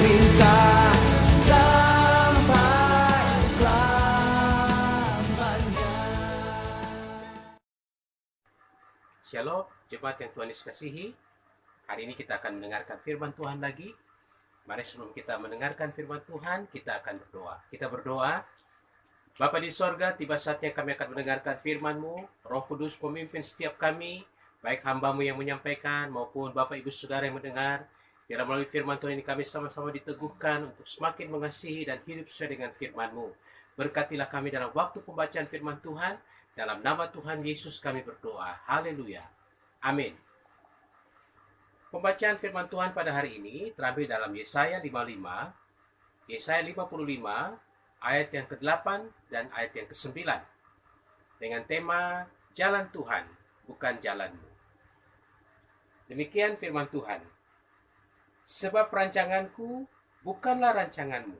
Ringkah sampai selamanya. Shalom, jemaat yang Tuhan Yesus kasihi. Hari ini kita akan mendengarkan firman Tuhan lagi. Mari sebelum kita mendengarkan firman Tuhan, kita akan berdoa. Kita berdoa. Bapa di sorga, tiba saatnya kami akan mendengarkan firman-Mu. Roh Kudus pemimpin setiap kami, baik hamba-Mu yang menyampaikan maupun Bapak Ibu Saudara yang mendengar. Biar melalui firman Tuhan ini kami sama-sama diteguhkan untuk semakin mengasihi dan hidup sesuai dengan firman-Mu. Berkatilah kami dalam waktu pembacaan firman Tuhan. Dalam nama Tuhan Yesus kami berdoa. Haleluya. Amin. Pembacaan firman Tuhan pada hari ini terambil dalam Yesaya 55, Yesaya 55, ayat yang ke-8 dan ayat yang ke-9. Dengan tema, Jalan Tuhan, bukan jalanmu. Demikian firman Tuhan. Sebab rancanganku bukanlah rancanganmu,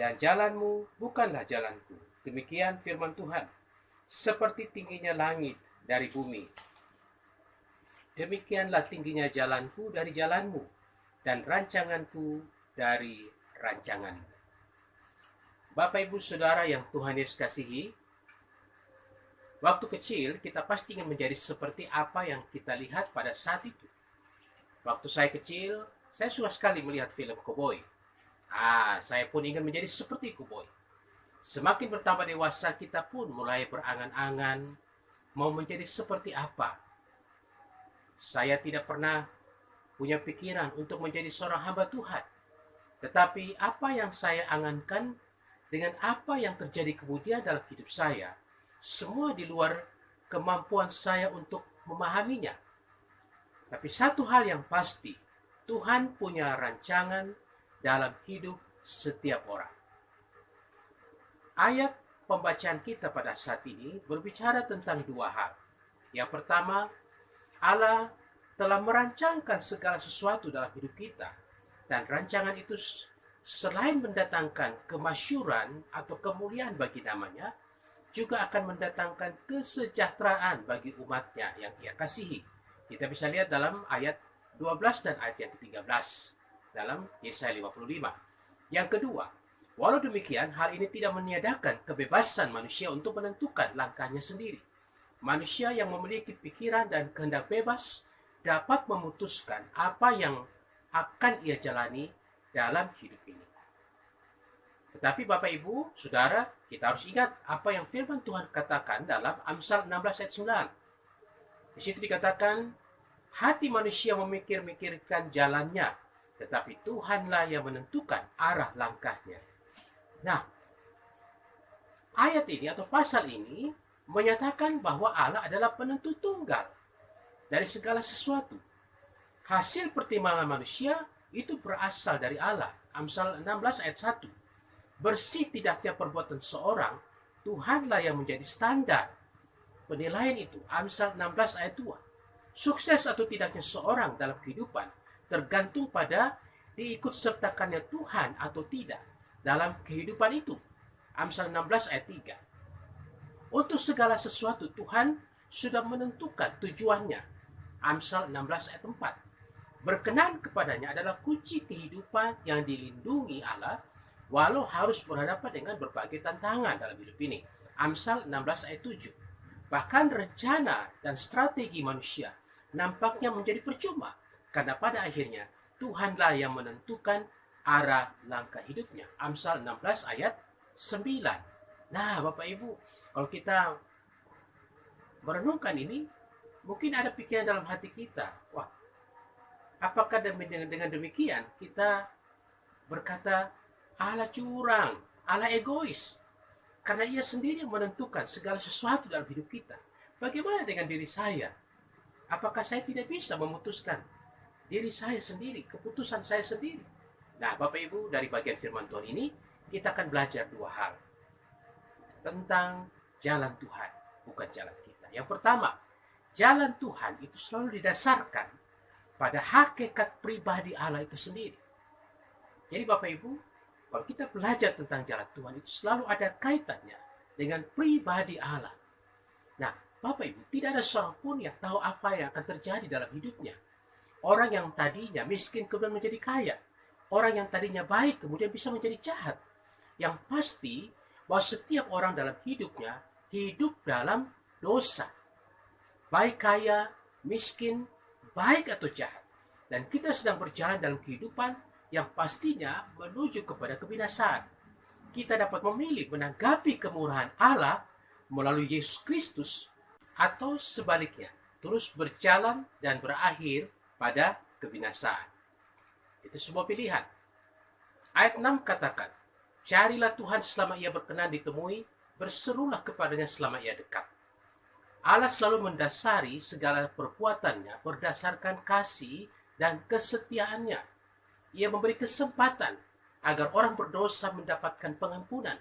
dan jalanmu bukanlah jalanku. Demikian firman Tuhan. Seperti tingginya langit dari bumi, demikianlah tingginya jalanku dari jalanmu, dan rancanganku dari rancanganmu. Bapak Ibu Saudara yang Tuhan Yesus kasihi, waktu kecil kita pasti ingin menjadi seperti apa yang kita lihat pada saat itu. Waktu saya kecil, saya suka sekali melihat film koboi. Saya pun ingin menjadi seperti koboi. Semakin bertambah dewasa, kita pun mulai berangan-angan mau menjadi seperti apa. Saya tidak pernah punya pikiran untuk menjadi seorang hamba Tuhan. Tetapi apa yang saya angankan dengan apa yang terjadi kemudian dalam hidup saya, semua di luar kemampuan saya untuk memahaminya. Tapi satu hal yang pasti, Tuhan punya rancangan dalam hidup setiap orang. Ayat pembacaan kita pada saat ini berbicara tentang dua hal. Yang pertama, Allah telah merancangkan segala sesuatu dalam hidup kita. Dan rancangan itu selain mendatangkan kemasyuran atau kemuliaan bagi namanya, juga akan mendatangkan kesejahteraan bagi umatnya yang Ia kasihi. Kita bisa lihat dalam ayat 12 dan ayat yang ke-13 dalam Yesaya 55. Yang kedua, walau demikian, hal ini tidak meniadakan kebebasan manusia untuk menentukan langkahnya sendiri. Manusia yang memiliki pikiran dan kehendak bebas dapat memutuskan apa yang akan ia jalani dalam hidup ini. Tetapi Bapak Ibu, Saudara, kita harus ingat apa yang firman Tuhan katakan dalam Amsal 16 ayat 9. Di situ dikatakan, hati manusia memikir-mikirkan jalannya, tetapi Tuhanlah yang menentukan arah langkahnya. Nah, ayat ini atau pasal ini menyatakan bahwa Allah adalah penentu tunggal dari segala sesuatu. Hasil pertimbangan manusia itu berasal dari Allah. Amsal 16 ayat 1. Bersih tidaknya perbuatan seorang, Tuhanlah yang menjadi standar penilaian itu. Amsal 16 ayat 2. Sukses atau tidaknya seorang dalam kehidupan tergantung pada diikut sertakannya Tuhan atau tidak dalam kehidupan itu. Amsal 16 ayat 3. Untuk segala sesuatu Tuhan sudah menentukan tujuannya. Amsal 16 ayat 4. Berkenan kepadanya adalah kunci kehidupan yang dilindungi Allah, walau harus berhadapan dengan berbagai tantangan dalam hidup ini. Amsal 16 ayat 7. Bahkan rencana dan strategi manusia nampaknya menjadi percuma, karena pada akhirnya Tuhanlah yang menentukan arah langkah hidupnya. Amsal 16 ayat 9. Nah, Bapak Ibu, kalau kita merenungkan ini, mungkin ada pikiran dalam hati kita, wah, apakah dengan demikian kita berkata Allah curang, Allah egois, karena Ia sendiri yang menentukan segala sesuatu dalam hidup kita. Bagaimana dengan diri saya? Apakah saya tidak bisa memutuskan diri saya sendiri, keputusan saya sendiri? Nah, Bapak Ibu, dari bagian firman Tuhan ini, kita akan belajar dua hal tentang jalan Tuhan, bukan jalan kita. Yang pertama, jalan Tuhan itu selalu didasarkan pada hakikat pribadi Allah itu sendiri. Jadi Bapak Ibu, kalau kita belajar tentang jalan Tuhan itu selalu ada kaitannya dengan pribadi Allah. Nah, Bapak Ibu, tidak ada seorang pun yang tahu apa yang akan terjadi dalam hidupnya. Orang yang tadinya miskin kemudian menjadi kaya. orang yang tadinya baik kemudian bisa menjadi jahat. Yang pasti bahwa setiap orang dalam hidupnya hidup dalam dosa. Baik kaya, miskin, baik atau jahat. Dan kita sedang berjalan dalam kehidupan yang pastinya menuju kepada kebinasaan. Kita dapat memilih menanggapi kemurahan Allah melalui Yesus Kristus atau sebaliknya, terus berjalan dan berakhir pada kebinasaan. Itu sebuah pilihan. Ayat 6 katakan, carilah Tuhan selama ia berkenan ditemui, berserulah kepadanya selama ia dekat. Allah selalu mendasari segala perbuatannya berdasarkan kasih dan kesetiaannya. Ia memberi kesempatan agar orang berdosa mendapatkan pengampunan,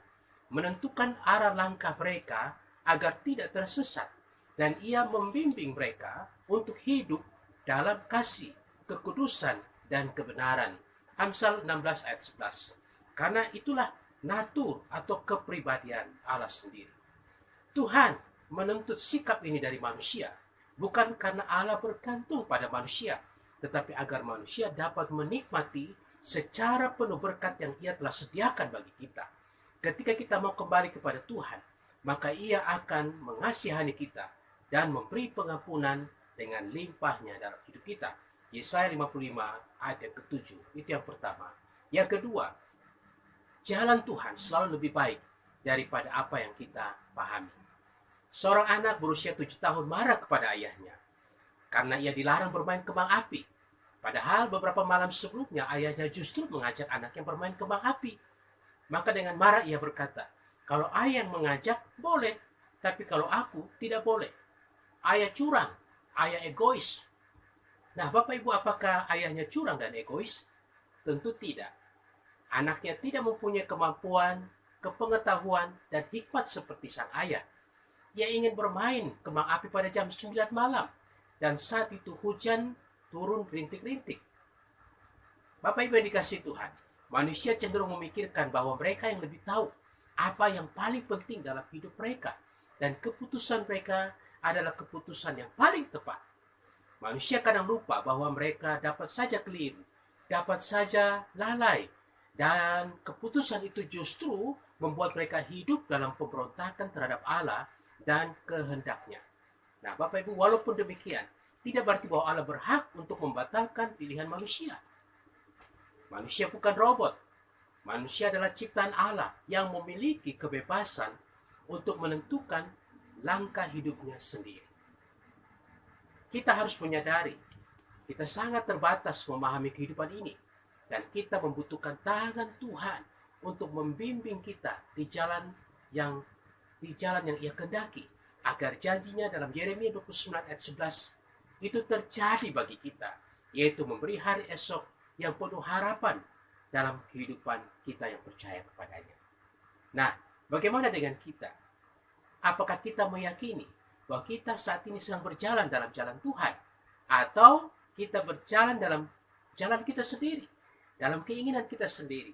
menentukan arah langkah mereka agar tidak tersesat, dan ia membimbing mereka untuk hidup dalam kasih, kekudusan, dan kebenaran. Amsal 16 ayat 11. Karena itulah natur atau kepribadian Allah sendiri. Tuhan menuntut sikap ini dari manusia, bukan karena Allah bergantung pada manusia, tetapi agar manusia dapat menikmati secara penuh berkat yang ia telah sediakan bagi kita. Ketika kita mau kembali kepada Tuhan, maka ia akan mengasihani kita dan memberi pengampunan dengan limpahnya dalam hidup kita. Yesaya 55 ayat yang ke-7, itu yang pertama. Yang kedua, jalan Tuhan selalu lebih baik daripada apa yang kita pahami. Seorang anak berusia 7 tahun marah kepada ayahnya karena ia dilarang bermain kembang api. Padahal beberapa malam sebelumnya ayahnya justru mengajak anaknya bermain kembang api. Maka dengan marah ia berkata, kalau ayah yang mengajak boleh, tapi kalau aku tidak boleh. Ayah curang, ayah egois. Nah, Bapak Ibu, apakah ayahnya curang dan egois? Tentu tidak. Anaknya tidak mempunyai kemampuan, kepengetahuan, dan hikmat seperti sang ayah. Ia ingin bermain kembang api pada jam 9 malam. Dan saat itu hujan turun rintik-rintik. Bapak Ibu yang dikasihi Tuhan, manusia cenderung memikirkan bahwa mereka yang lebih tahu apa yang paling penting dalam hidup mereka. Dan keputusan mereka adalah keputusan yang paling tepat. Manusia kadang lupa bahwa mereka dapat saja keliru, dapat saja lalai. Dan keputusan itu justru membuat mereka hidup dalam pemberontakan terhadap Allah dan kehendaknya. Nah, Bapak Ibu, walaupun demikian, tidak berarti bahwa Allah berhak untuk membatalkan pilihan manusia. Manusia bukan robot. Manusia adalah ciptaan Allah yang memiliki kebebasan untuk menentukan langkah hidupnya sendiri. Kita harus menyadari, kita sangat terbatas memahami kehidupan ini. Dan kita membutuhkan tangan Tuhan untuk membimbing kita di jalan yang ia kehendaki, agar janjinya dalam Yeremia 29 ayat 11 itu terjadi bagi kita, yaitu memberi hari esok yang penuh harapan dalam kehidupan kita yang percaya kepadanya. Nah, bagaimana dengan kita? Apakah kita meyakini bahwa kita saat ini sedang berjalan dalam jalan Tuhan, atau kita berjalan dalam jalan kita sendiri, dalam keinginan kita sendiri?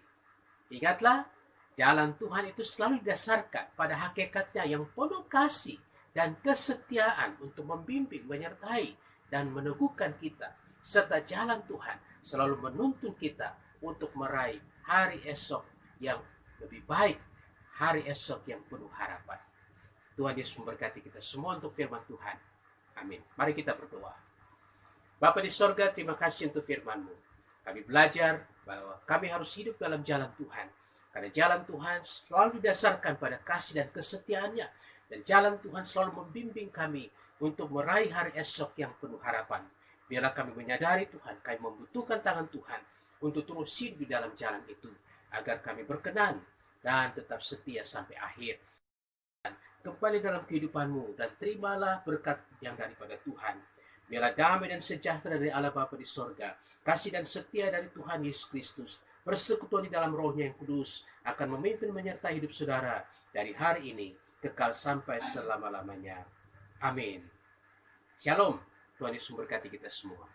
Ingatlah, jalan Tuhan itu selalu didasarkan pada hakikatnya yang penuh kasih dan kesetiaan untuk membimbing, menyertai, dan meneguhkan kita. Serta jalan Tuhan selalu menuntun kita untuk meraih hari esok yang lebih baik, hari esok yang penuh harapan. Tuhan Yesus memberkati kita semua untuk firman Tuhan. Amin. Mari kita berdoa. Bapa di sorga, terima kasih untuk firman-Mu. Kami belajar bahwa kami harus hidup dalam jalan Tuhan. Karena jalan Tuhan selalu didasarkan pada kasih dan kesetiaannya. Dan jalan Tuhan selalu membimbing kami untuk meraih hari esok yang penuh harapan. Biarlah kami menyadari Tuhan, kami membutuhkan tangan Tuhan untuk terus hidup di dalam jalan itu. Agar kami berkenan dan tetap setia sampai akhir. Kembali dalam kehidupan-Mu dan terimalah berkat yang daripada Tuhan. Biarlah damai dan sejahtera dari Allah Bapa di sorga, kasih dan setia dari Tuhan Yesus Kristus, persekutuan di dalam rohnya yang kudus, akan memimpin menyertai hidup saudara dari hari ini, kekal sampai selama-lamanya. Amin. Shalom. Tuhan Yesus memberkati kita semua.